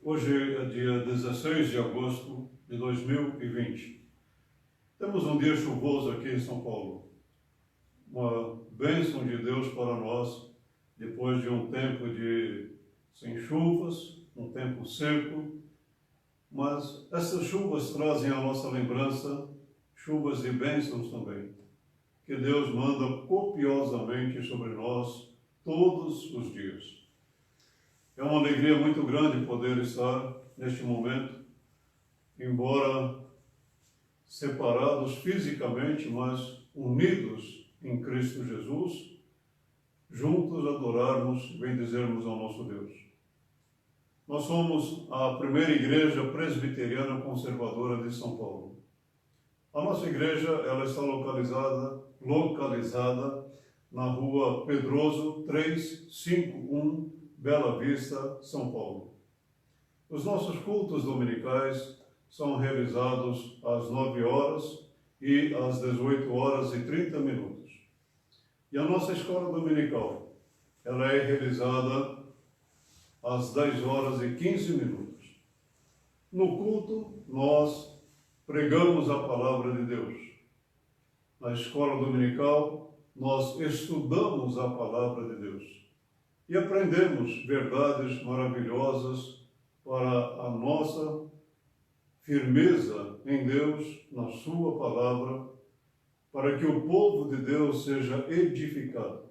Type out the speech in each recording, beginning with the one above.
Hoje é dia 16 de agosto de 2020. Temos um dia chuvoso aqui em São Paulo. Uma bênção de Deus para nós, depois de um tempo sem chuvas, um tempo seco. Mas essas chuvas trazem à nossa lembrança chuvas de bênçãos também, que Deus manda copiosamente sobre nós todos os dias. É uma alegria muito grande poder estar neste momento, embora separados fisicamente, mas unidos em Cristo Jesus, juntos adorarmos, bendizermos ao nosso Deus. Nós somos a primeira igreja presbiteriana conservadora de São Paulo. A nossa igreja ela está localizada na rua Pedroso 351, Bela Vista, São Paulo. Os nossos cultos dominicais são realizados às 9 horas e às 18 horas e 30 minutos. E a nossa escola dominical, ela é realizada às 10 horas e 15 minutos. No culto, nós pregamos a palavra de Deus. Na escola dominical, nós estudamos a palavra de Deus e aprendemos verdades maravilhosas para a nossa firmeza em Deus, na sua palavra, para que o povo de Deus seja edificado.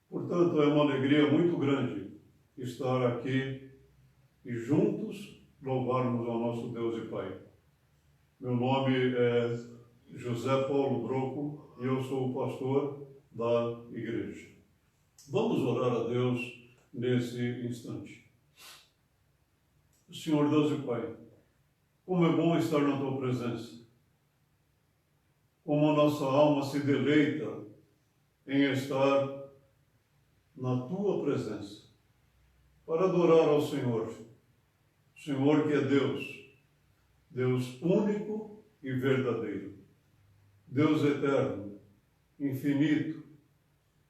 Portanto, é uma alegria muito grande estar aqui e juntos louvarmos ao nosso Deus e Pai. Meu nome é José Paulo Broco e eu sou o pastor da igreja. Vamos orar a Deus nesse instante. Senhor Deus e Pai, como é bom estar na Tua presença. Como a nossa alma se deleita em estar na Tua presença, para adorar ao Senhor. Senhor que é Deus, Deus único e verdadeiro, Deus eterno, infinito,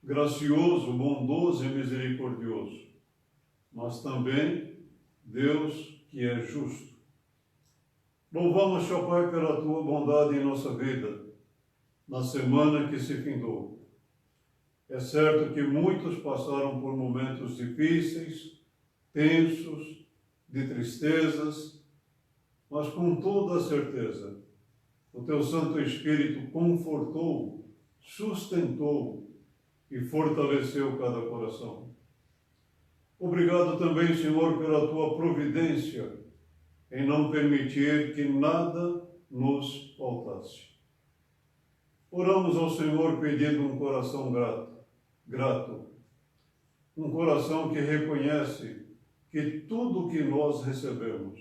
gracioso, bondoso e misericordioso, mas também Deus que é justo. Louvamos, ó Pai, pela Tua bondade em nossa vida, na semana que se findou. É certo que muitos passaram por momentos difíceis, tensos, de tristezas, mas com toda a certeza, o Teu Santo Espírito confortou, sustentou e fortaleceu cada coração. Obrigado também, Senhor, pela Tua providência em não permitir que nada nos faltasse. Oramos ao Senhor pedindo um coração grato, um coração que reconhece que tudo que nós recebemos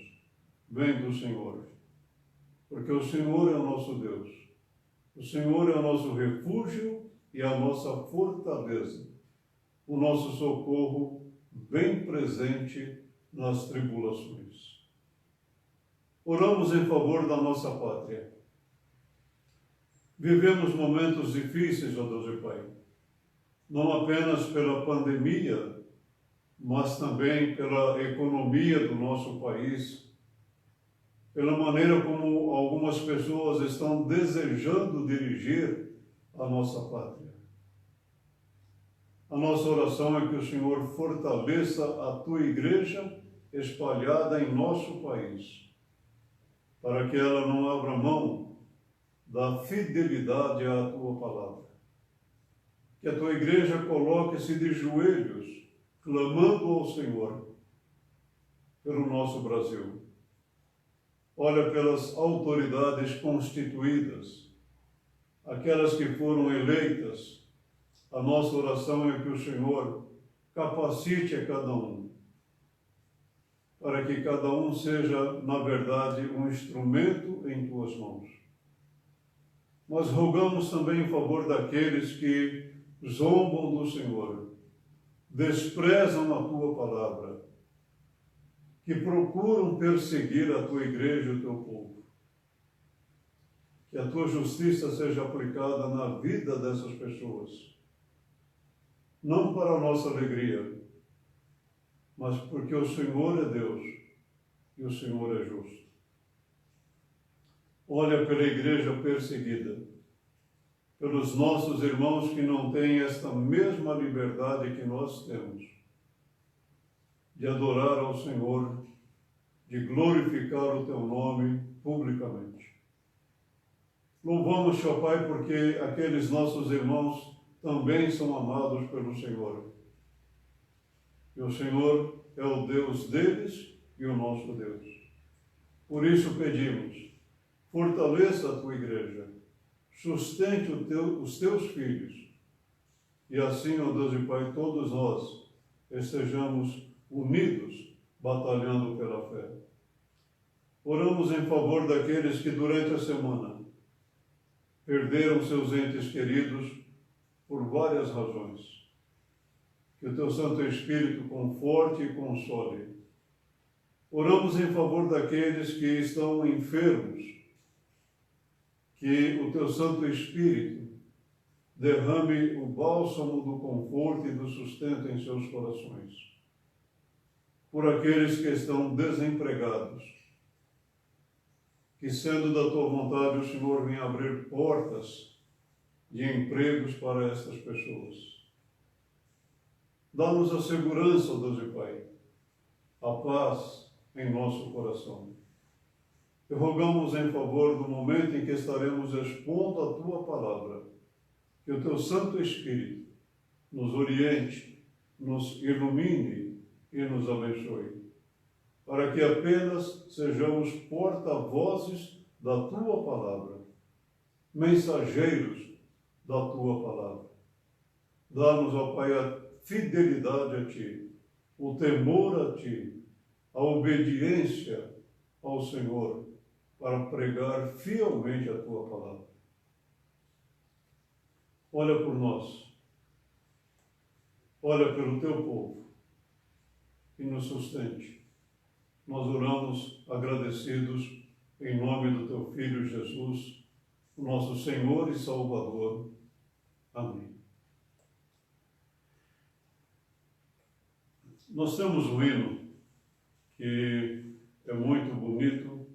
vem do Senhor, porque o Senhor é o nosso Deus, o Senhor é o nosso refúgio e a nossa fortaleza, o nosso socorro bem presente nas tribulações. Oramos em favor da nossa pátria. Vivemos momentos difíceis, ó Deus e Pai, não apenas pela pandemia, mas também pela economia do nosso país, pela maneira como algumas pessoas estão desejando dirigir a nossa pátria. A nossa oração é que o Senhor fortaleça a Tua igreja espalhada em nosso país, para que ela não abra mão da fidelidade à Tua palavra. Que a Tua igreja coloque-se de joelhos, clamando ao Senhor pelo nosso Brasil. Olha pelas autoridades constituídas, aquelas que foram eleitas. A nossa oração é que o Senhor capacite a cada um, para que cada um seja, na verdade, um instrumento em Tuas mãos. Nós rogamos também em favor daqueles que zombam do Senhor, desprezam a Tua palavra, que procuram perseguir a Tua igreja e o Teu povo. Que a Tua justiça seja aplicada na vida dessas pessoas, não para a nossa alegria, mas porque o Senhor é Deus e o Senhor é justo. Olha pela igreja perseguida, pelos nossos irmãos que não têm esta mesma liberdade que nós temos, de adorar ao Senhor, de glorificar o teu nome publicamente. Louvamos, ó Pai, porque aqueles nossos irmãos também são amados pelo Senhor. E o Senhor é o Deus deles e o nosso Deus. Por isso pedimos, fortaleça a tua igreja, sustente os teus filhos, e assim, ó Deus e Pai, todos nós estejamos unidos, batalhando pela fé. Oramos em favor daqueles que durante a semana perderam seus entes queridos por várias razões. Que o teu Santo Espírito conforte e console. Oramos em favor daqueles que estão enfermos, que o teu Santo Espírito derrame o bálsamo do conforto e do sustento em seus corações. Por aqueles que estão desempregados, que sendo da tua vontade o Senhor venha abrir portas de empregos para estas pessoas. Dá-nos a segurança, ó Deus e Pai, a paz em nosso coração. E rogamos em favor do momento em que estaremos expondo a tua palavra, que o teu Santo Espírito nos oriente, nos ilumine e nos abençoe, para que apenas sejamos porta-vozes da tua palavra, mensageiros da tua palavra. Dá-nos, ó Pai, a fidelidade a ti, o temor a ti, a obediência ao Senhor, para pregar fielmente a tua palavra. Olha por nós, olha pelo teu povo e nos sustente. Nós oramos agradecidos em nome do teu Filho Jesus, o nosso Senhor e Salvador. Amém. Nós temos um hino que é muito bonito,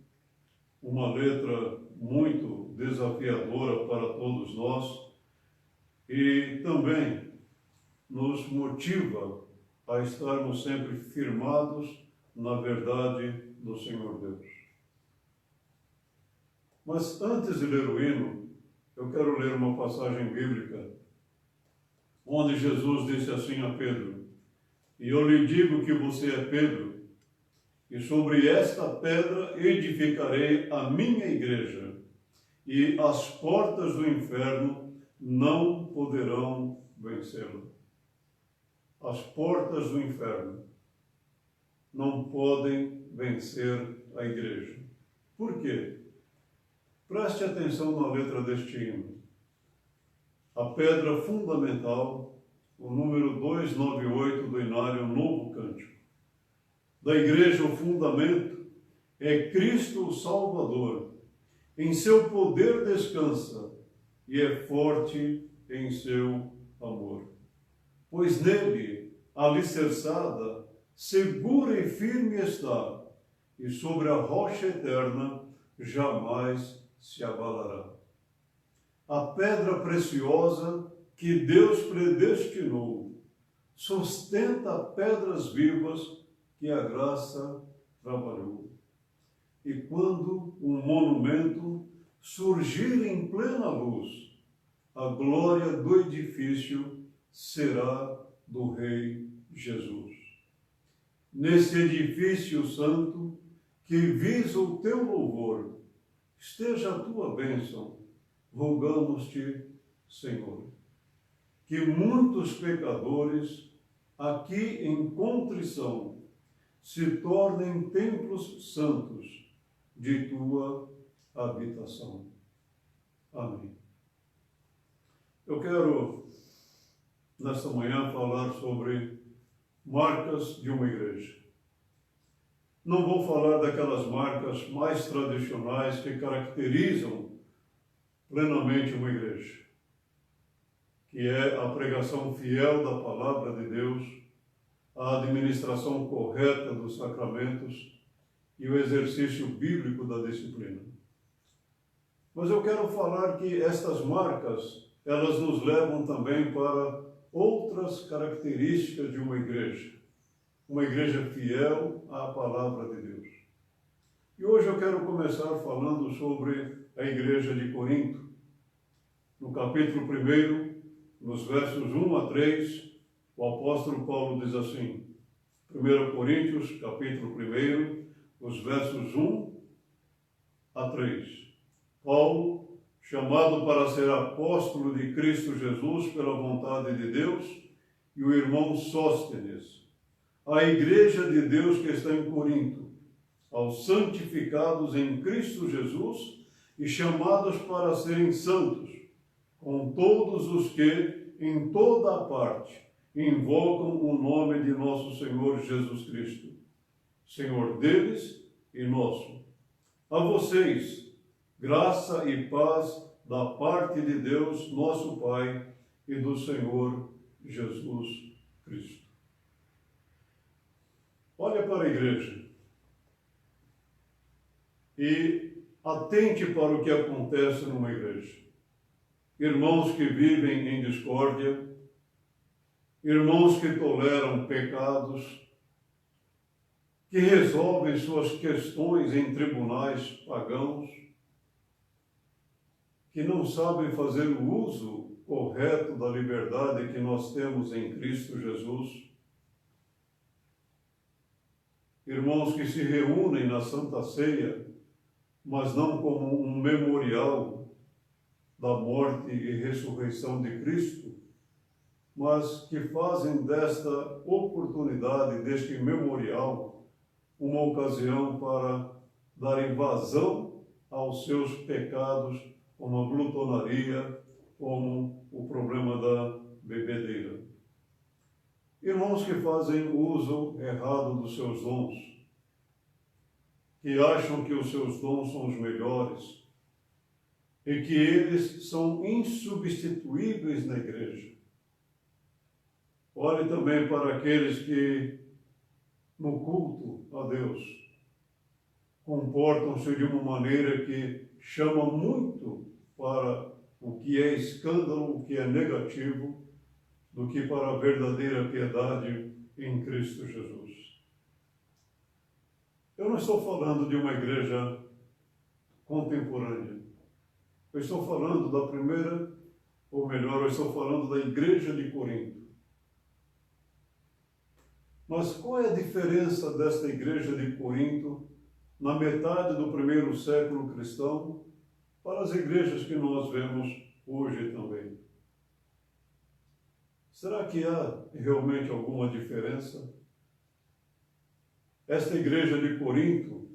uma letra muito desafiadora para todos nós e também nos motiva a estarmos sempre firmados na verdade do Senhor Deus. Mas antes de ler o hino, eu quero ler uma passagem bíblica onde Jesus disse assim a Pedro: "E eu lhe digo que você é Pedro, e sobre esta pedra edificarei a minha igreja, e as portas do inferno não poderão vencê-la." As portas do inferno não podem vencer a igreja. Por quê? Preste atenção na letra deste hino. A pedra fundamental, o número 298 do Inário Novo Cântico. Da igreja, o fundamento é Cristo o Salvador. Em seu poder descansa e é forte em seu amor. Pois nele, alicerçada, segura e firme está, e sobre a rocha eterna jamais se abalará. A pedra preciosa que Deus predestinou sustenta pedras vivas que a graça trabalhou. E quando um monumento surgir em plena luz, a glória do edifício será do Rei Jesus. Nesse edifício santo que visa o teu louvor, esteja a tua bênção, rogamos-te, Senhor. Que muitos pecadores, aqui em contrição, se tornem templos santos de tua habitação. Amém. Eu quero, nesta manhã, falar sobre marcas de uma igreja. Não vou falar daquelas marcas mais tradicionais que caracterizam plenamente uma igreja, que é a pregação fiel da palavra de Deus, a administração correta dos sacramentos e o exercício bíblico da disciplina. Mas eu quero falar que estas marcas, elas nos levam também para outras características de uma igreja fiel à palavra de Deus. E hoje eu quero começar falando sobre a igreja de Corinto. No capítulo 1, nos versos 1 a 3, o apóstolo Paulo diz assim, 1 Coríntios, capítulo 1, os versos 1 a 3. Paulo, chamado para ser apóstolo de Cristo Jesus pela vontade de Deus, e o irmão Sóstenes, a igreja de Deus que está em Corinto, aos santificados em Cristo Jesus e chamados para serem santos, com todos os que, em toda a parte, invocam o nome de nosso Senhor Jesus Cristo, Senhor deles e nosso. A vocês, graça e paz da parte de Deus, nosso Pai, e do Senhor Jesus Cristo. Olha para a igreja e atente para o que acontece numa igreja. Irmãos que vivem em discórdia, irmãos que toleram pecados, que resolvem suas questões em tribunais pagãos, que não sabem fazer o uso correto da liberdade que nós temos em Cristo Jesus. Irmãos que se reúnem na Santa Ceia, mas não como um memorial da morte e ressurreição de Cristo, mas que fazem desta oportunidade, deste memorial, uma ocasião para darem vazão aos seus pecados, como a glutonaria, como o problema da bebedeira. Irmãos que fazem uso errado dos seus dons, que acham que os seus dons são os melhores, e que eles são insubstituíveis na igreja. Olhe também para aqueles que, no culto a Deus, comportam-se de uma maneira que chama muito para o que é escândalo, o que é negativo, do que para a verdadeira piedade em Cristo Jesus. Eu não estou falando de uma igreja contemporânea. Eu estou falando da primeira, ou melhor, eu estou falando da igreja de Corinto. Mas qual é a diferença desta igreja de Corinto na metade do primeiro século cristão para as igrejas que nós vemos hoje também? Será que há realmente alguma diferença? Esta igreja de Corinto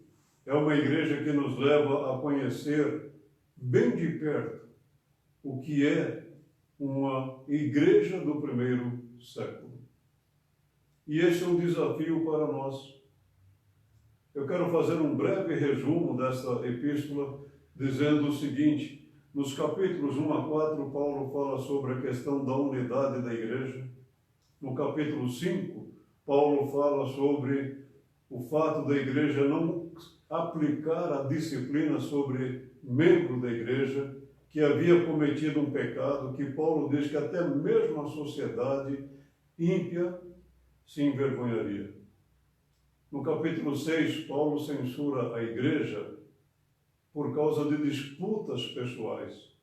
é uma igreja que nos leva a conhecer bem de perto o que é uma igreja do primeiro século. E este é um desafio para nós. Eu quero fazer um breve resumo desta epístola, dizendo o seguinte: nos capítulos 1 a 4, Paulo fala sobre a questão da unidade da igreja. No capítulo 5, Paulo fala sobre o fato da igreja não aplicar a disciplina sobre membro da igreja que havia cometido um pecado, que Paulo diz que até mesmo a sociedade ímpia se envergonharia. No capítulo 6, Paulo censura a igreja por causa de disputas pessoais.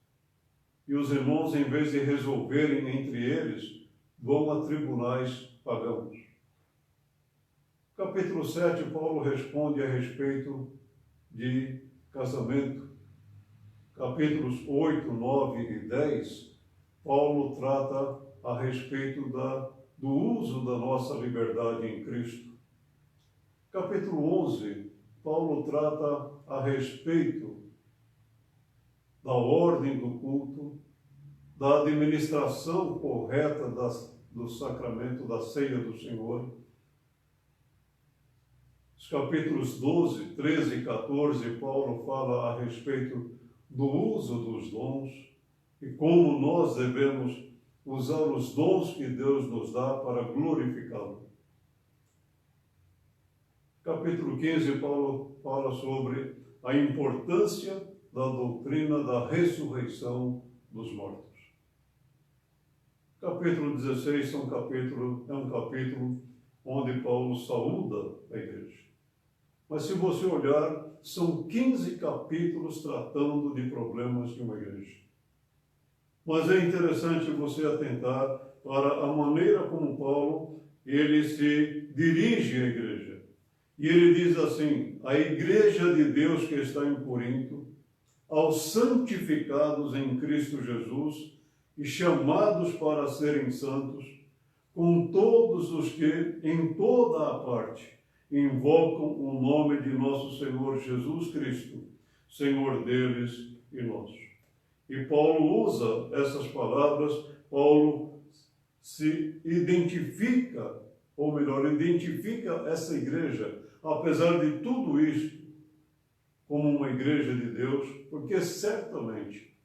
E os irmãos, em vez de resolverem entre eles, vão a tribunais pagãos. Capítulo 7, Paulo responde a respeito de casamento. Capítulos 8, 9 e 10, Paulo trata a respeito do uso da nossa liberdade em Cristo. Capítulo 11, Paulo trata a respeito da ordem do culto, da administração correta do sacramento da ceia do Senhor. Os capítulos 12, 13 e 14, Paulo fala a respeito do uso dos dons e como nós devemos usar os dons que Deus nos dá para glorificá-lo. Capítulo 15, Paulo fala sobre a importância da doutrina da ressurreição dos mortos. Capítulo 16 é um capítulo onde Paulo saúda a igreja. Mas se você olhar, são 15 capítulos tratando de problemas de uma igreja. Mas é interessante você atentar para a maneira como Paulo ele se dirige à igreja. E ele diz assim: a igreja de Deus que está em Corinto, aos santificados em Cristo Jesus e chamados para serem santos, com todos os que em toda a parte invocam o nome de nosso Senhor Jesus Cristo, Senhor deles e nosso. E Paulo usa essas palavras, Paulo se identifica, ou melhor, identifica essa igreja, apesar de tudo isso, como uma igreja de Deus, porque certamente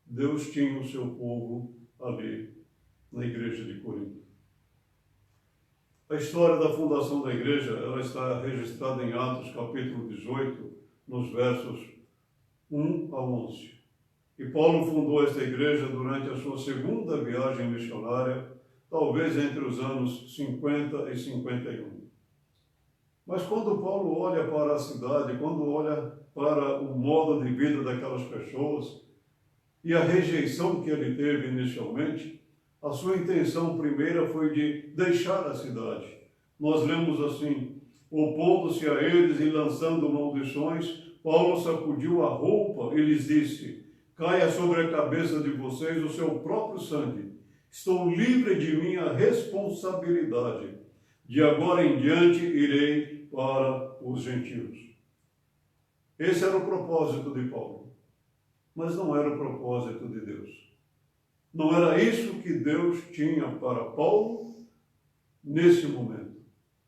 Deus tinha o seu povo ali na igreja de Corinto. A história da fundação da igreja, ela está registrada em Atos capítulo 18, nos versos 1 a 11. E Paulo fundou esta igreja durante a sua segunda viagem missionária, talvez entre os anos 50 e 51. Mas quando Paulo olha para a cidade, quando olha para o modo de vida daquelas pessoas e a rejeição que ele teve inicialmente, a sua intenção primeira foi de deixar a cidade. Nós lemos assim: opondo-se a eles e lançando maldições, Paulo sacudiu a roupa e lhes disse: caia sobre a cabeça de vocês o seu próprio sangue. Estou livre de minha responsabilidade. De agora em diante irei para os gentios. Esse era o propósito de Paulo. Mas não era o propósito de Deus. Não era isso que Deus tinha para Paulo nesse momento.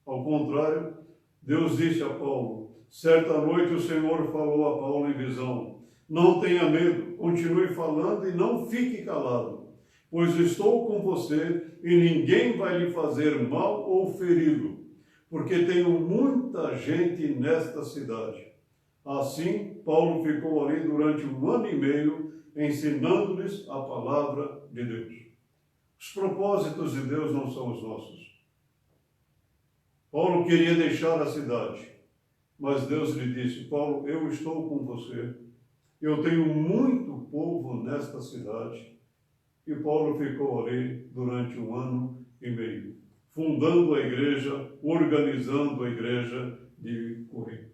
Ao contrário, Deus disse a Paulo: certa noite o Senhor falou a Paulo em visão: não tenha medo, continue falando e não fique calado, pois estou com você e ninguém vai lhe fazer mal ou feri-lo, porque tenho muita gente nesta cidade. Assim, Paulo ficou ali durante 1 ano e meio, ensinando-lhes a palavra de Deus. Os propósitos de Deus não são os nossos. Paulo queria deixar a cidade, mas Deus lhe disse: Paulo, eu estou com você, eu tenho muito povo nesta cidade. E Paulo ficou ali durante 1 ano e meio, fundando a igreja, organizando a igreja de Corinto.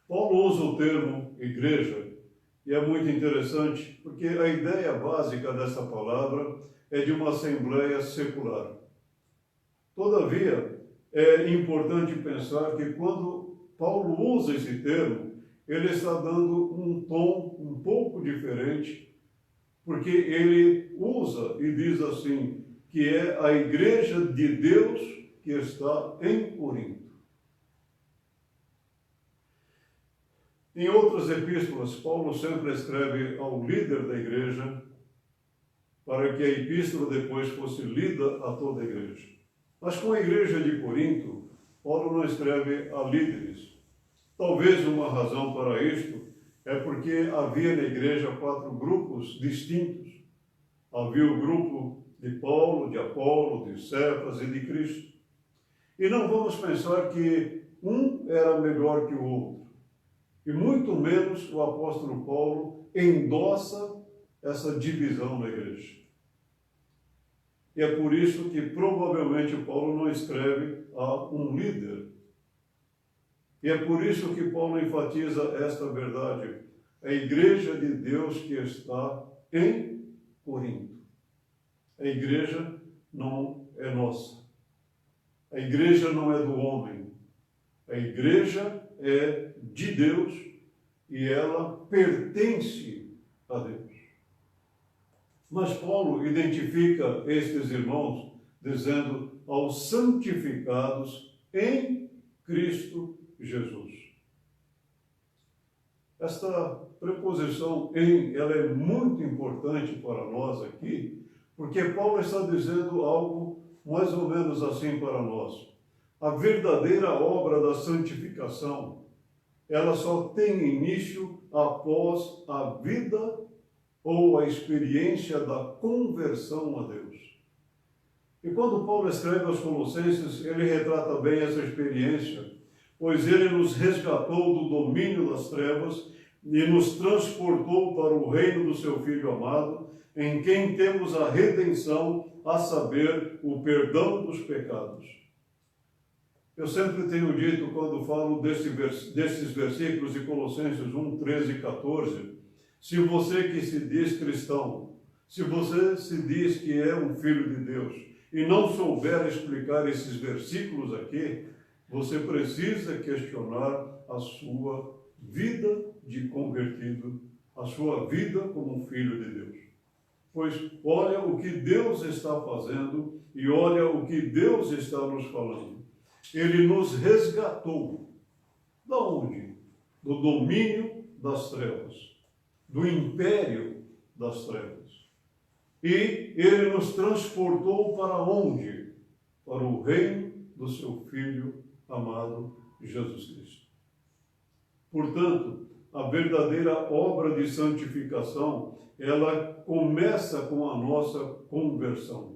Paulo usa o termo igreja, e é muito interessante, porque a ideia básica dessa palavra é de uma assembleia secular. Todavia, é importante pensar que quando Paulo usa esse termo, ele está dando um tom um pouco diferente, porque ele usa e diz assim, que é a igreja de Deus que está em Corinto. Em outras epístolas, Paulo sempre escreve ao líder da igreja para que a epístola depois fosse lida a toda a igreja. Mas com a igreja de Corinto, Paulo não escreve a líderes. Talvez uma razão para isto é porque havia na igreja 4 grupos distintos. Havia o grupo de Paulo, de Apolo, de Cefas e de Cristo. E não vamos pensar que um era melhor que o outro. E muito menos o apóstolo Paulo endossa essa divisão na igreja. E é por isso que provavelmente Paulo não escreve a um líder. E é por isso que Paulo enfatiza esta verdade. A igreja de Deus que está em Corinto. A igreja não é nossa. A igreja não é do homem. A igreja é de Deus e ela pertence a Deus. Mas Paulo identifica estes irmãos dizendo aos santificados em Cristo Jesus. Esta preposição em, ela é muito importante para nós aqui, porque Paulo está dizendo algo mais ou menos assim para nós. A verdadeira obra da santificação, ela só tem início após a vida ou a experiência da conversão a Deus. E quando Paulo escreve aos Colossenses, ele retrata bem essa experiência, pois ele nos resgatou do domínio das trevas e nos transportou para o reino do seu Filho amado, em quem temos a redenção, a saber, o perdão dos pecados. Eu sempre tenho dito, quando falo desses versículos de Colossenses 1, 13 e 14, se você que se diz cristão, se você se diz que é um filho de Deus, e não souber explicar esses versículos aqui, você precisa questionar a sua vida de convertido, a sua vida como um filho de Deus. Pois olha o que Deus está fazendo e olha o que Deus está nos falando. Ele nos resgatou. Da onde? Do domínio das trevas, do império das trevas. E ele nos transportou para onde? Para o reino do seu Filho amado, Jesus Cristo. Portanto, a verdadeira obra de santificação, ela começa com a nossa conversão.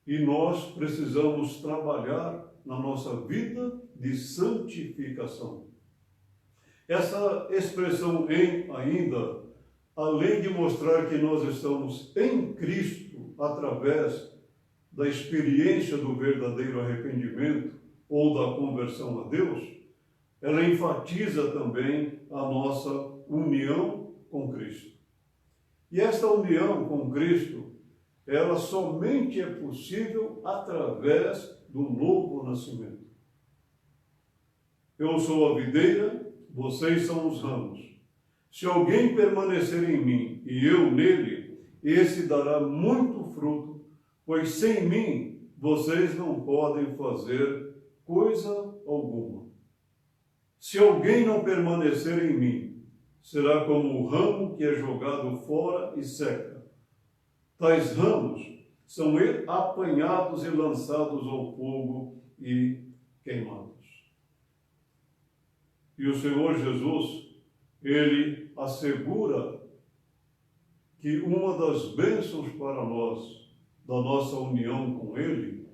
E nós precisamos trabalhar na nossa vida de santificação. Essa expressão "em" ainda, além de mostrar que nós estamos em Cristo através da experiência do verdadeiro arrependimento ou da conversão a Deus, ela enfatiza também a nossa união com Cristo. E esta união com Cristo, ela somente é possível através do novo nascimento. Eu sou a videira, vocês são os ramos. Se alguém permanecer em mim e eu nele, esse dará muito fruto, pois sem mim vocês não podem fazer coisa alguma. Se alguém não permanecer em mim, será como o ramo que é jogado fora e seca. Tais ramos são apanhados e lançados ao fogo e queimados. E o Senhor Jesus, ele assegura que uma das bênçãos para nós, da nossa união com ele,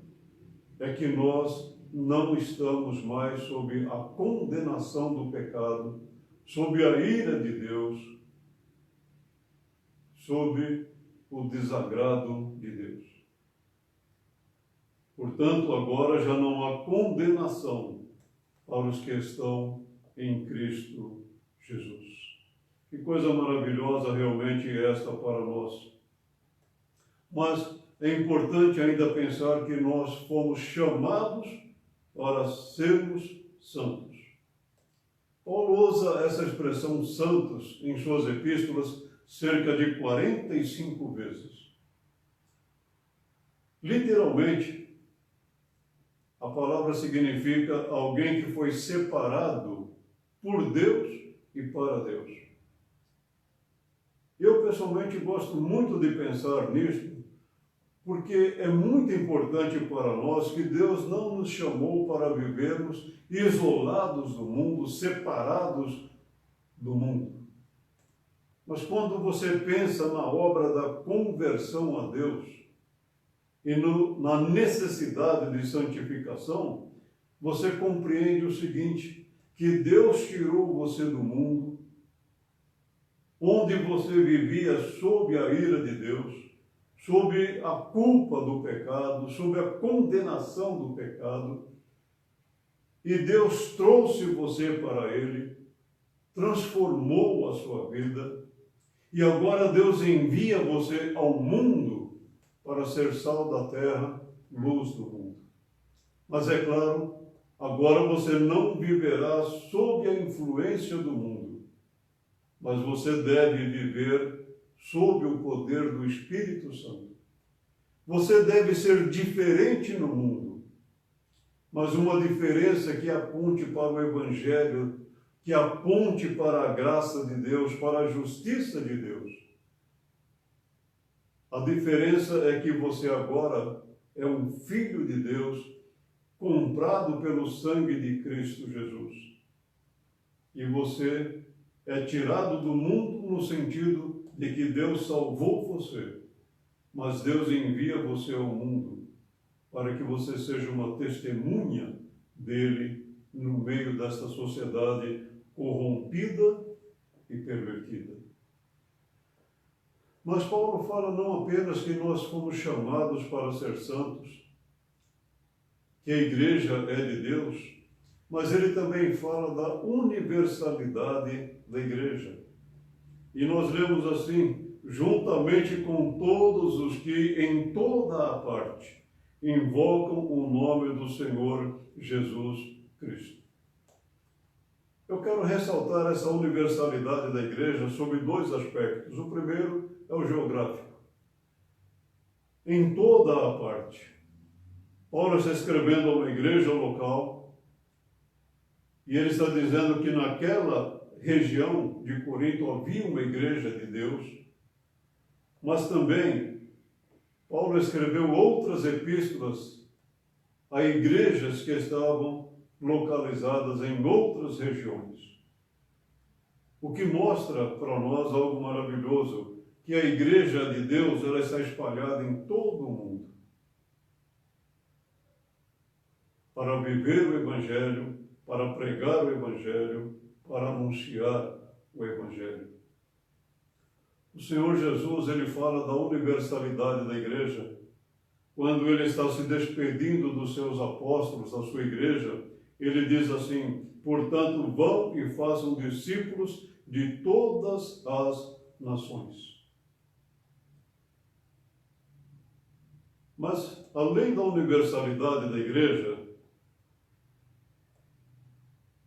é que nós não estamos mais sob a condenação do pecado, sob a ira de Deus, sob o desagrado de Deus. Portanto, agora já não há condenação para os que estão em Cristo Jesus. Que coisa maravilhosa realmente é esta para nós. Mas é importante ainda pensar que nós fomos chamados para sermos santos. Paulo usa essa expressão santos em suas epístolas cerca de 45 vezes. Literalmente, a palavra significa alguém que foi separado por Deus e para Deus. Eu, pessoalmente, gosto muito de pensar nisto, porque é muito importante para nós que Deus não nos chamou para vivermos isolados do mundo, separados do mundo. Mas quando você pensa na obra da conversão a Deus e na necessidade de santificação, você compreende o seguinte, que Deus tirou você do mundo, onde você vivia sob a ira de Deus, sob a culpa do pecado, sob a condenação do pecado, e Deus trouxe você para Ele, transformou a sua vida, e agora Deus envia você ao mundo para ser sal da terra, luz do mundo. Mas é claro, agora você não viverá sob a influência do mundo, mas você deve viver sob o poder do Espírito Santo. Você deve ser diferente no mundo, mas uma diferença que aponte para o Evangelho, que aponte para a graça de Deus, para a justiça de Deus. A diferença é que você agora é um filho de Deus, comprado pelo sangue de Cristo Jesus. E você é tirado do mundo no sentido de que Deus salvou você, mas Deus envia você ao mundo para que você seja uma testemunha dele no meio desta sociedade corrompida e pervertida. Mas Paulo fala não apenas que nós fomos chamados para ser santos, que a igreja é de Deus, mas ele também fala da universalidade da igreja. E nós lemos assim, juntamente com todos os que em toda a parte invocam o nome do Senhor Jesus Cristo. Eu quero ressaltar essa universalidade da igreja sobre dois aspectos. O primeiro é o geográfico. Em toda a parte. Paulo está escrevendo a uma igreja local e ele está dizendo que naquela região de Corinto havia uma igreja de Deus, mas também Paulo escreveu outras epístolas a igrejas que estavam localizadas em outras regiões. O que mostra para nós algo maravilhoso, que a igreja de Deus ela está espalhada em todo o mundo. Para viver o Evangelho, para pregar o Evangelho, para anunciar o Evangelho. O Senhor Jesus, ele fala da universalidade da igreja, quando ele está se despedindo dos seus apóstolos, da sua igreja, ele diz assim, portanto, vão e façam discípulos de todas as nações. Mas, além da universalidade da igreja,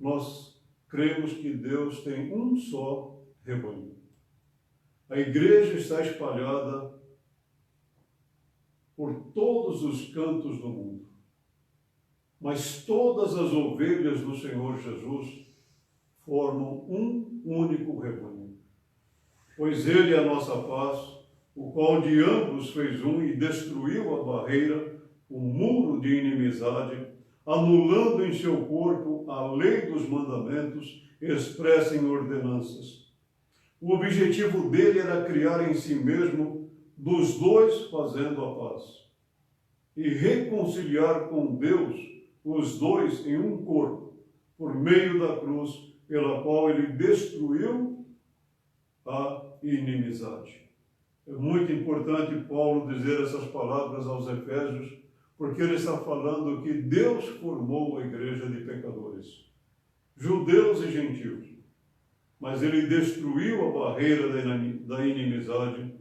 nós cremos que Deus tem um só rebanho. A igreja está espalhada por todos os cantos do mundo. Mas todas as ovelhas do Senhor Jesus formam um único rebanho. Pois ele é a nossa paz, o qual de ambos fez um e destruiu a barreira, o muro de inimizade, anulando em seu corpo a lei dos mandamentos expressa em ordenanças. O objetivo dele era criar em si mesmo dos dois fazendo a paz e reconciliar com Deus os dois em um corpo, por meio da cruz, pela qual ele destruiu a inimizade. É muito importante Paulo dizer essas palavras aos Efésios, porque ele está falando que Deus formou a igreja de pecadores, judeus e gentios, mas ele destruiu a barreira da inimizade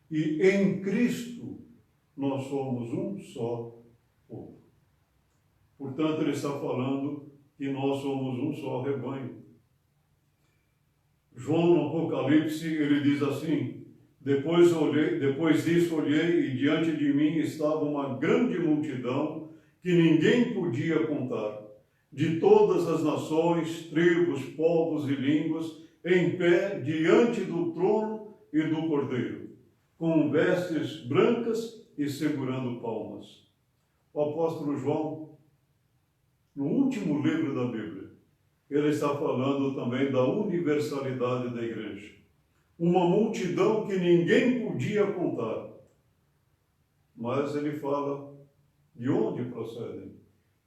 e em Cristo nós somos um só povo. Portanto, ele está falando que nós somos um só rebanho. João, no Apocalipse, ele diz assim, depois disso olhei e diante de mim estava uma grande multidão que ninguém podia contar, de todas as nações, tribos, povos e línguas, em pé diante do trono e do Cordeiro, com vestes brancas e segurando palmas. O apóstolo João, no último livro da Bíblia, ele está falando também da universalidade da igreja. Uma multidão que ninguém podia contar. Mas ele fala de onde procedem?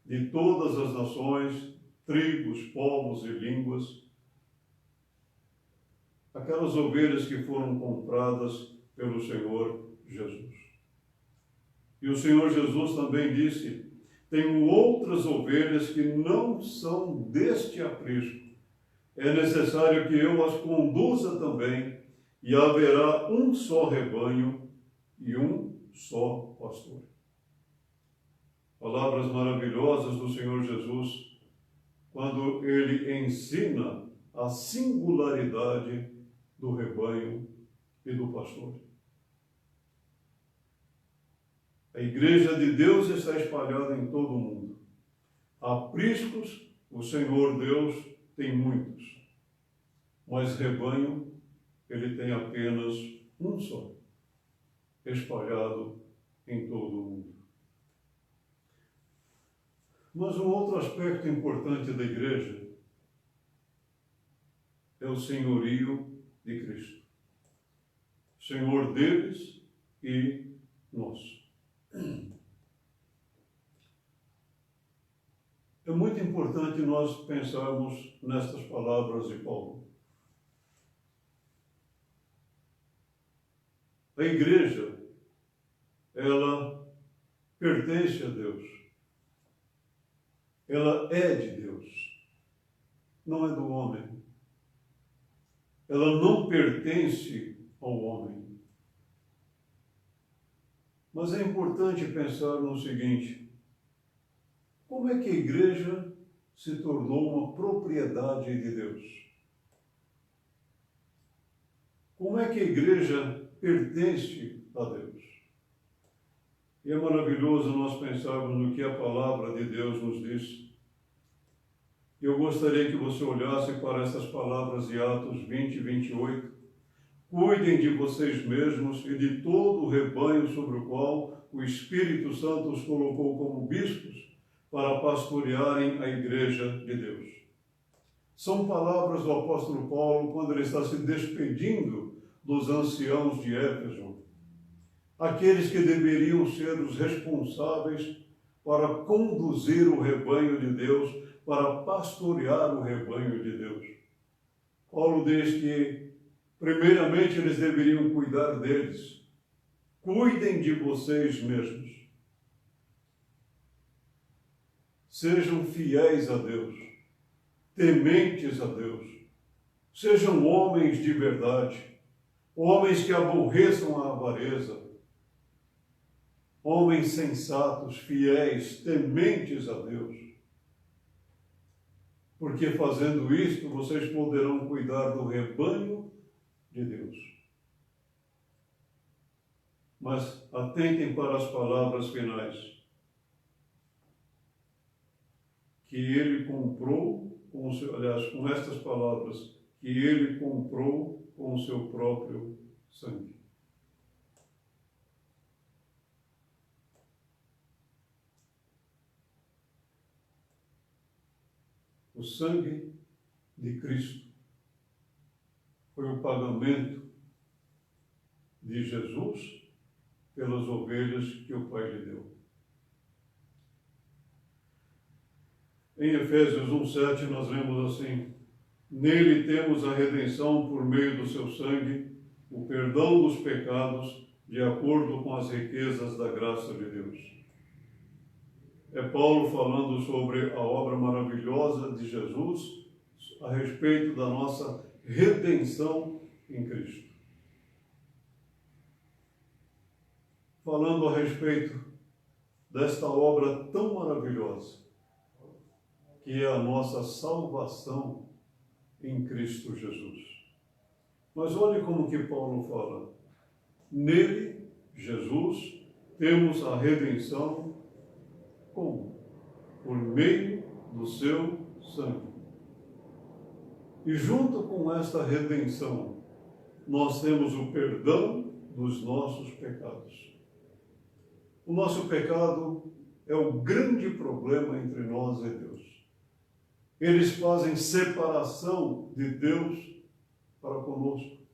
De todas as nações, tribos, povos e línguas. Aquelas ovelhas que foram compradas pelo Senhor Jesus. E o Senhor Jesus também disse, tenho outras ovelhas que não são deste aprisco. É necessário que eu as conduza também, e haverá um só rebanho e um só pastor. Palavras maravilhosas do Senhor Jesus, quando ele ensina a singularidade do rebanho e do pastor. A igreja de Deus está espalhada em todo o mundo. Apriscos, o Senhor Deus tem muitos, mas rebanho, ele tem apenas um só, espalhado em todo o mundo. Mas um outro aspecto importante da igreja é o senhorio de Cristo. Senhor deles e nosso. É muito importante nós pensarmos nestas palavras de Paulo. A igreja, ela pertence a Deus. Ela é de Deus, não é do homem. Ela não pertence ao homem. Mas é importante pensar no seguinte: como é que a igreja se tornou uma propriedade de Deus? Como é que a igreja pertence a Deus? E é maravilhoso nós pensarmos no que a palavra de Deus nos diz. Eu gostaria que você olhasse para essas palavras de Atos 20 e 28. Cuidem de vocês mesmos e de todo o rebanho sobre o qual o Espírito Santo os colocou como bispos para pastorearem a igreja de Deus. São palavras do apóstolo Paulo quando ele está se despedindo dos anciãos de Éfeso, aqueles que deveriam ser os responsáveis para conduzir o rebanho de Deus, para pastorear o rebanho de Deus. Paulo diz que, primeiramente, eles deveriam cuidar deles. Cuidem de vocês mesmos. Sejam fiéis a Deus, tementes a Deus. Sejam homens de verdade, homens que aborreçam a avareza, homens sensatos, fiéis, tementes a Deus. Porque fazendo isto, vocês poderão cuidar do rebanho de Deus. Mas atentem para as palavras finais. Que ele comprou, com estas palavras, que ele comprou com o seu próprio sangue. O sangue de Cristo foi o pagamento de Jesus pelas ovelhas que o Pai lhe deu. Em Efésios 1:7 nós lemos assim: nele temos a redenção por meio do seu sangue, o perdão dos pecados, de acordo com as riquezas da graça de Deus. É Paulo falando sobre a obra maravilhosa de Jesus a respeito da nossa redenção em Cristo. Falando a respeito desta obra tão maravilhosa, que é a nossa salvação em Cristo Jesus. Mas olhe como que Paulo fala. Nele, Jesus, temos a redenção. Como? Por meio do seu sangue. E junto com esta redenção, nós temos o perdão dos nossos pecados. O nosso pecado é o grande problema entre nós e Deus. Eles fazem separação de Deus para conosco.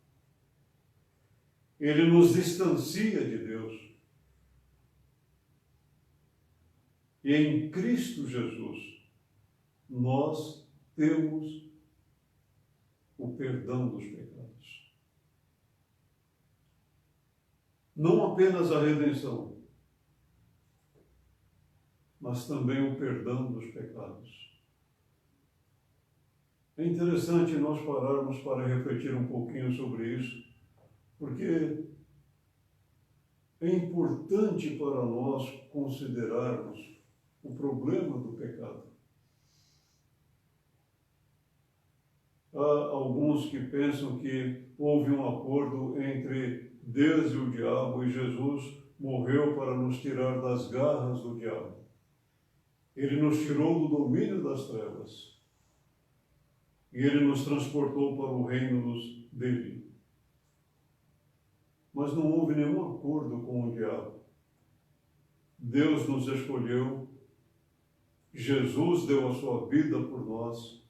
Ele nos distancia de Deus. E em Cristo Jesus, nós temos o perdão dos pecados. Não apenas a redenção, mas também o perdão dos pecados. É interessante nós pararmos para refletir um pouquinho sobre isso, porque é importante para nós considerarmos o problema do pecado. Há alguns que pensam que houve um acordo entre Deus e o diabo e Jesus morreu para nos tirar das garras do diabo. Ele nos tirou do domínio das trevas e ele nos transportou para o reino dele. Mas não houve nenhum acordo com o diabo. Deus nos escolheu Jesus deu a sua vida por nós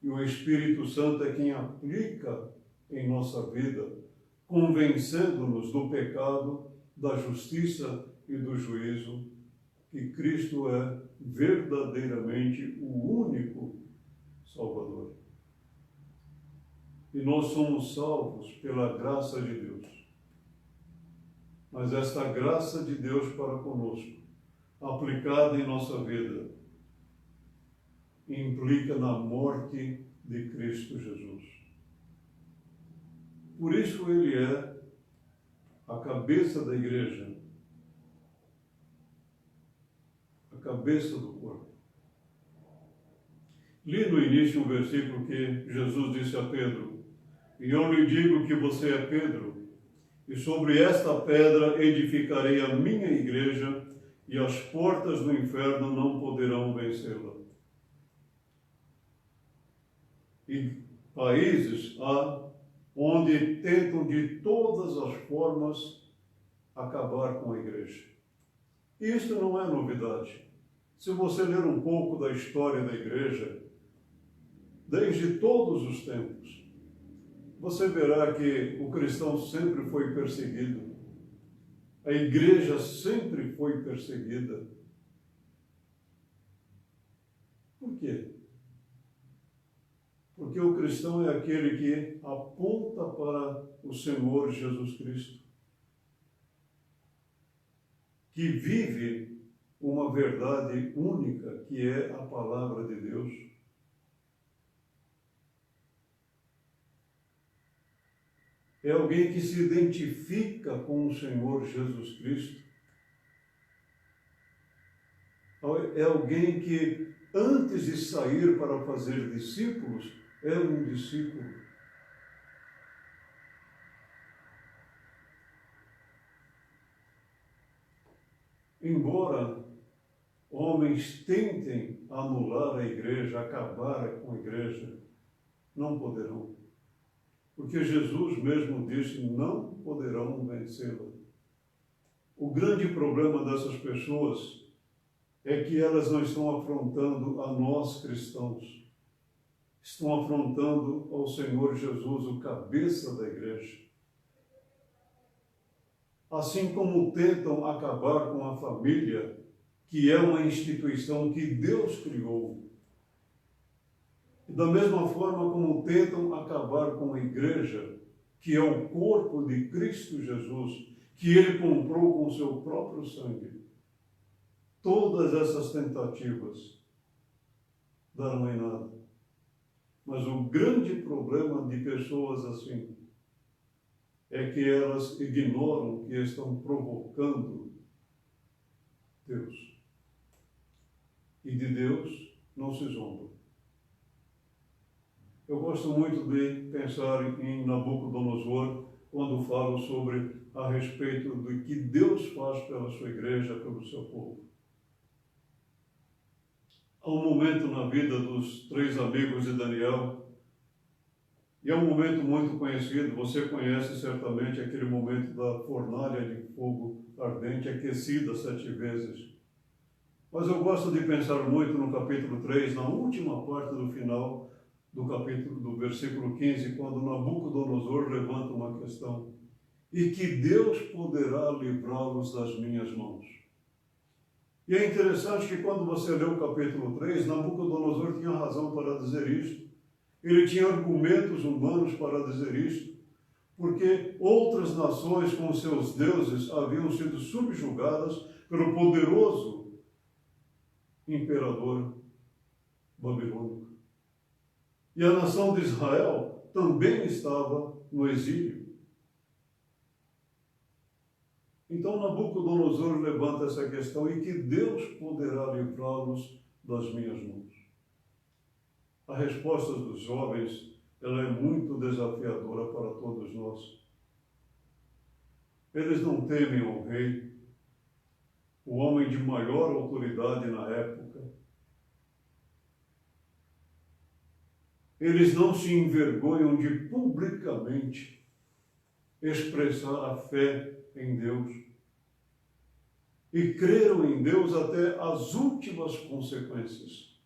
e o Espírito Santo é quem aplica em nossa vida, convencendo-nos do pecado, da justiça e do juízo, que Cristo é verdadeiramente o único Salvador. E nós somos salvos pela graça de Deus. Mas esta graça de Deus para conosco, aplicada em nossa vida, implica na morte de Cristo Jesus. Por isso ele é a cabeça da igreja, a cabeça do corpo. Li no início um versículo que Jesus disse a Pedro: "E eu lhe digo que você é Pedro, e sobre esta pedra edificarei a minha igreja, e as portas do inferno não poderão vencê-la." E países há onde tentam de todas as formas acabar com a igreja. E isso não é novidade. Se você ler um pouco da história da igreja, desde todos os tempos, você verá que o cristão sempre foi perseguido. A igreja sempre foi perseguida. Por quê? Porque o cristão é aquele que aponta para o Senhor Jesus Cristo, que vive uma verdade única, que é a palavra de Deus. É alguém que se identifica com o Senhor Jesus Cristo. É alguém que, antes de sair para fazer discípulos, é um discípulo. Embora homens tentem anular a igreja, acabar com a igreja, não poderão. Porque Jesus mesmo disse: não poderão vencê-la. O grande problema dessas pessoas é que elas não estão afrontando a nós cristãos. Estão afrontando ao Senhor Jesus, o cabeça da igreja. Assim como tentam acabar com a família, que é uma instituição que Deus criou. E da mesma forma como tentam acabar com a igreja, que é o corpo de Cristo Jesus, que ele comprou com o seu próprio sangue. Todas essas tentativas darão em nada. Mas o grande problema de pessoas assim é que elas ignoram que estão provocando Deus. E de Deus não se zomba. Eu gosto muito de pensar em Nabucodonosor quando falo sobre a respeito do que Deus faz pela sua igreja, pelo seu povo. Há um momento na vida dos 3 amigos de Daniel, e é um momento muito conhecido, você conhece certamente aquele momento da fornalha de fogo ardente, aquecida 7 vezes. Mas eu gosto de pensar muito no capítulo 3, na última parte do final do capítulo, do versículo 15, quando Nabucodonosor levanta uma questão: e que Deus poderá livrá-los das minhas mãos. E é interessante que quando você lê o capítulo 3, Nabucodonosor tinha razão para dizer isto. Ele tinha argumentos humanos para dizer isto, porque outras nações com seus deuses haviam sido subjugadas pelo poderoso imperador babilônico. E a nação de Israel também estava no exílio. Então Nabucodonosor levanta essa questão: e que Deus poderá livrá-los das minhas mãos. A resposta dos jovens, ela é muito desafiadora para todos nós. Eles não temem ao rei, o homem de maior autoridade na época. Eles não se envergonham de publicamente expressar a fé em Deus. e creram em Deus até as últimas consequências.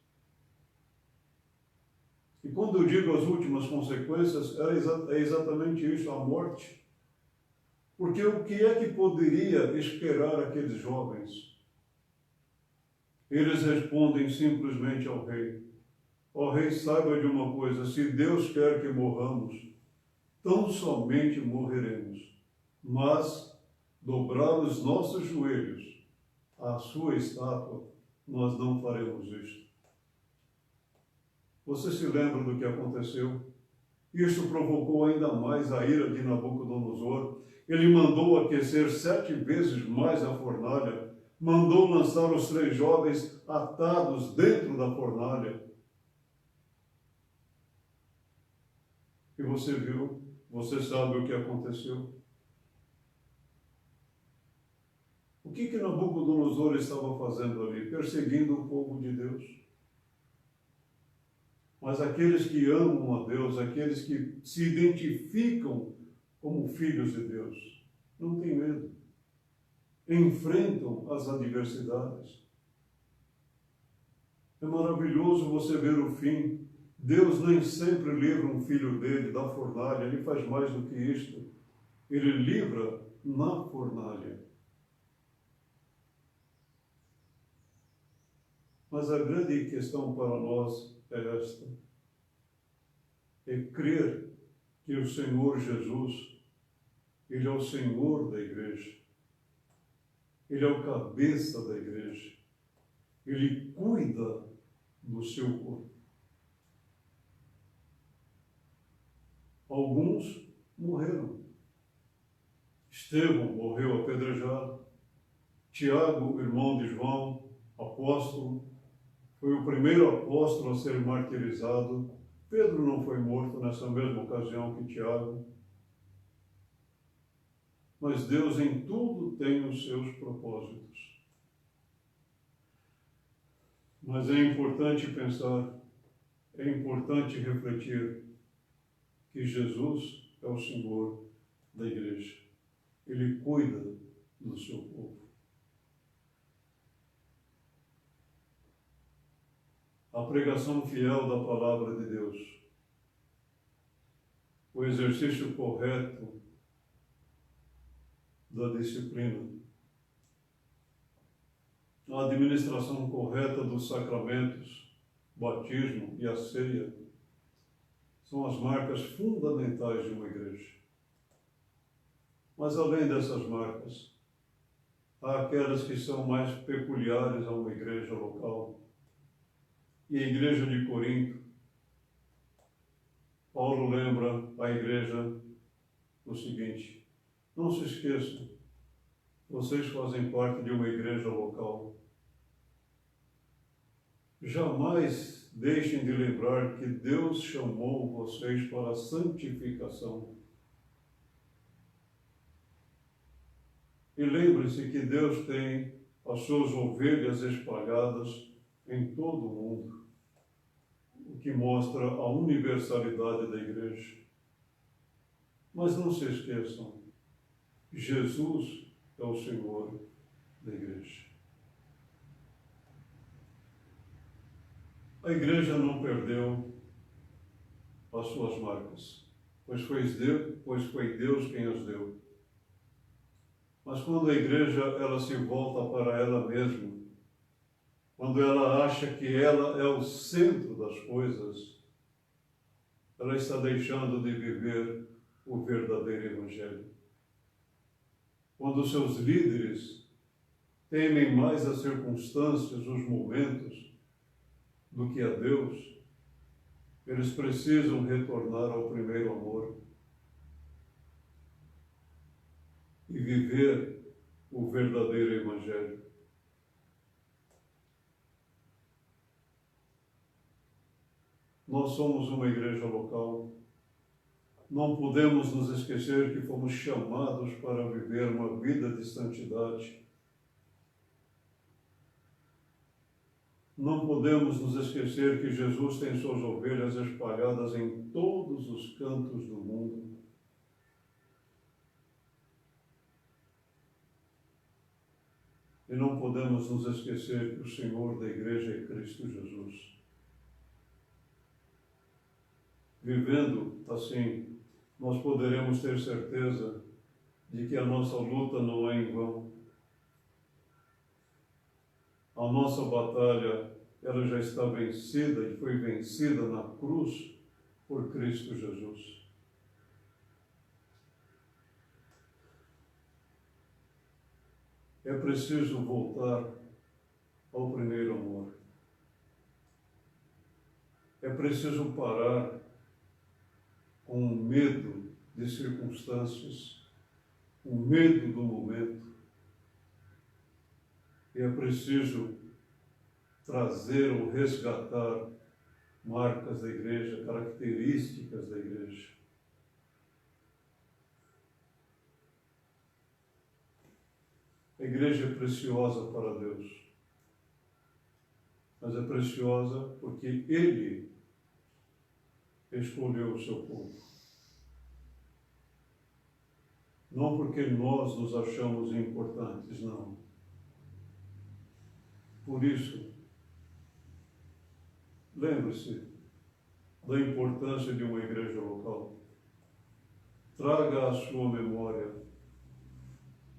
E quando eu digo as últimas consequências, é exatamente isso, a morte. Porque o que é que poderia esperar aqueles jovens? Eles respondem simplesmente ao rei: ó rei, saiba de uma coisa, se Deus quer que morramos, tão somente morreremos, mas dobrar os nossos joelhos à sua estátua, nós não faremos isto. Você se lembra do que aconteceu? Isso provocou ainda mais a ira de Nabucodonosor. Ele mandou aquecer 7 vezes mais a fornalha, mandou lançar os 3 jovens atados dentro da fornalha. E você viu, você sabe o que aconteceu. O que Nabucodonosor estava fazendo ali? Perseguindo o povo de Deus. Mas aqueles que amam a Deus, aqueles que se identificam como filhos de Deus, não têm medo. Enfrentam as adversidades. É maravilhoso você ver o fim. Deus nem sempre livra um filho dele da fornalha, ele faz mais do que isto. Ele livra na fornalha. Mas a grande questão para nós é esta: é crer que o Senhor Jesus, Ele é o Senhor da igreja, Ele é o cabeça da igreja, Ele cuida do seu corpo. Alguns morreram. Estevão morreu apedrejado. Tiago, irmão de João, apóstolo, foi o primeiro apóstolo a ser martirizado. Pedro não foi morto nessa mesma ocasião que Tiago. Mas Deus em tudo tem os seus propósitos. Mas é importante pensar, é importante refletir que Jesus é o Senhor da igreja. Ele cuida do seu povo. A pregação fiel da palavra de Deus, o exercício correto da disciplina, a administração correta dos sacramentos, batismo e a ceia, são as marcas fundamentais de uma igreja. Mas além dessas marcas, há aquelas que são mais peculiares a uma igreja local. E a igreja de Corinto, Paulo lembra a igreja o seguinte: não se esqueçam, vocês fazem parte de uma igreja local. Jamais deixem de lembrar que Deus chamou vocês para a santificação. E lembre-se que Deus tem as suas ovelhas espalhadas em todo o mundo, o que mostra a universalidade da igreja. Mas não se esqueçam, Jesus é o Senhor da igreja. A igreja não perdeu as suas marcas, pois foi Deus quem as deu. Mas quando a igreja ela se volta para ela mesma, quando ela acha que ela é o centro das coisas, ela está deixando de viver o verdadeiro Evangelho. Quando os seus líderes temem mais as circunstâncias, os momentos, do que a Deus, eles precisam retornar ao primeiro amor e viver o verdadeiro Evangelho. Nós somos uma igreja local. Não podemos nos esquecer que fomos chamados para viver uma vida de santidade. Não podemos nos esquecer que Jesus tem suas ovelhas espalhadas em todos os cantos do mundo. E não podemos nos esquecer que o Senhor da igreja é Cristo Jesus. Vivendo assim, nós poderemos ter certeza de que a nossa luta não é em vão. A nossa batalha, ela já está vencida e foi vencida na cruz por Cristo Jesus. É preciso voltar ao primeiro amor. É preciso parar com o medo de circunstâncias, o medo do momento. E é preciso trazer ou resgatar marcas da igreja, características da igreja. A igreja é preciosa para Deus, mas é preciosa porque Ele escolheu o seu povo. Não porque nós nos achamos importantes, não. Por isso, lembre-se da importância de uma igreja local. Traga à sua memória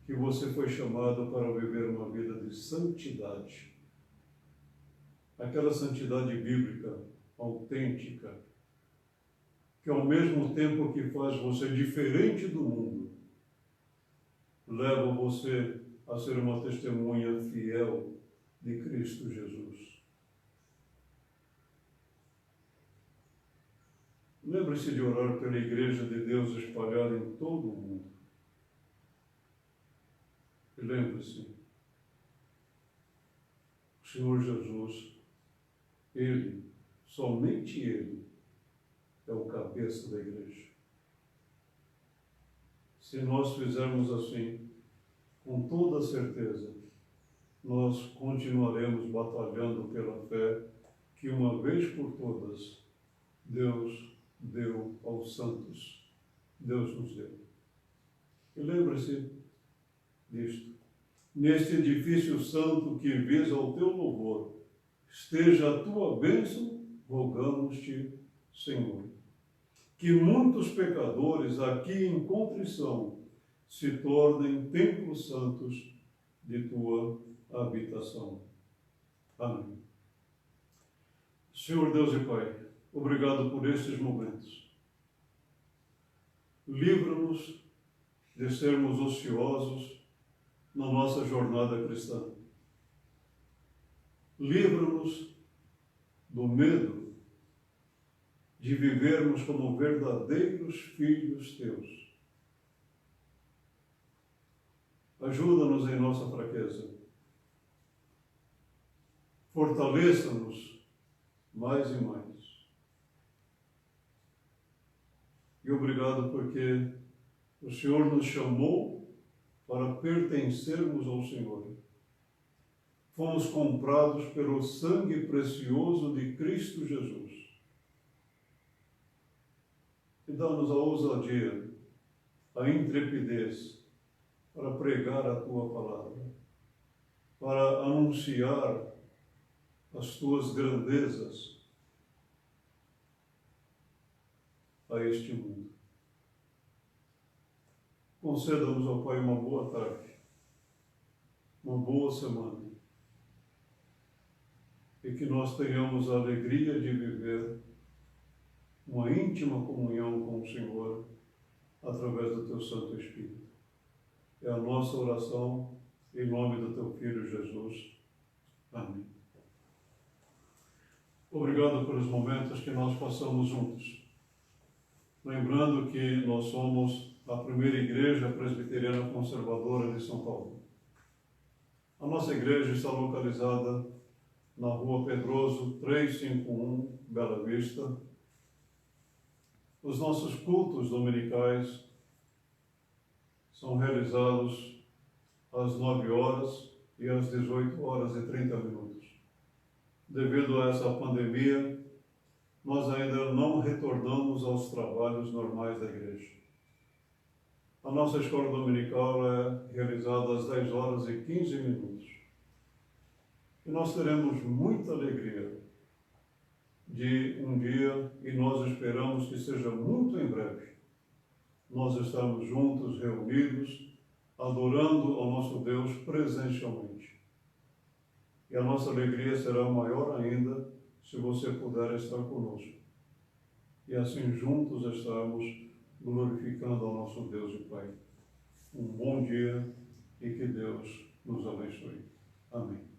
que você foi chamado para viver uma vida de santidade. Aquela santidade bíblica, autêntica, que ao mesmo tempo que faz você diferente do mundo, leva você a ser uma testemunha fiel de Cristo Jesus. Lembre-se de orar pela igreja de Deus espalhada em todo o mundo. E lembre-se, o Senhor Jesus, Ele, somente Ele, é o cabeça da igreja. Se nós fizermos assim, com toda certeza, nós continuaremos batalhando pela fé que uma vez por todas Deus deu aos santos. Deus nos deu. E lembre-se disto. Neste edifício santo que visa o teu louvor, esteja a tua bênção, rogamos-te, Senhor. Que muitos pecadores aqui em contrição se tornem templos santos de tua habitação. Amém. Senhor Deus e Pai, obrigado por estes momentos. Livra-nos de sermos ociosos na nossa jornada cristã. Livra-nos do medo de vivermos como verdadeiros filhos teus. Ajuda-nos em nossa fraqueza. Fortaleça-nos mais e mais. E obrigado porque o Senhor nos chamou para pertencermos ao Senhor. Fomos comprados pelo sangue precioso de Cristo Jesus. E dá-nos a ousadia, a intrepidez para pregar a Tua palavra, para anunciar as Tuas grandezas a este mundo. Conceda-nos, ó Pai, uma boa tarde, uma boa semana, e que nós tenhamos a alegria de viver uma íntima comunhão com o Senhor através do Teu Santo Espírito. É a nossa oração em nome do Teu Filho Jesus. Amém. Obrigado pelos momentos que nós passamos juntos. Lembrando que nós somos a primeira igreja presbiteriana conservadora de São Paulo. A nossa igreja está localizada na Rua Pedroso 351, Bela Vista. Os nossos cultos dominicais são realizados às 9 horas e às 18 horas e 30 minutos. Devido a essa pandemia, nós ainda não retornamos aos trabalhos normais da igreja. A nossa escola dominical é realizada às 10 horas e 15 minutos. E nós teremos muita alegria de um dia, e nós esperamos que seja muito em breve, nós estamos juntos, reunidos, adorando ao nosso Deus presencialmente. E a nossa alegria será maior ainda se você puder estar conosco. E assim juntos estarmos glorificando ao nosso Deus e Pai. Um bom dia e que Deus nos abençoe. Amém.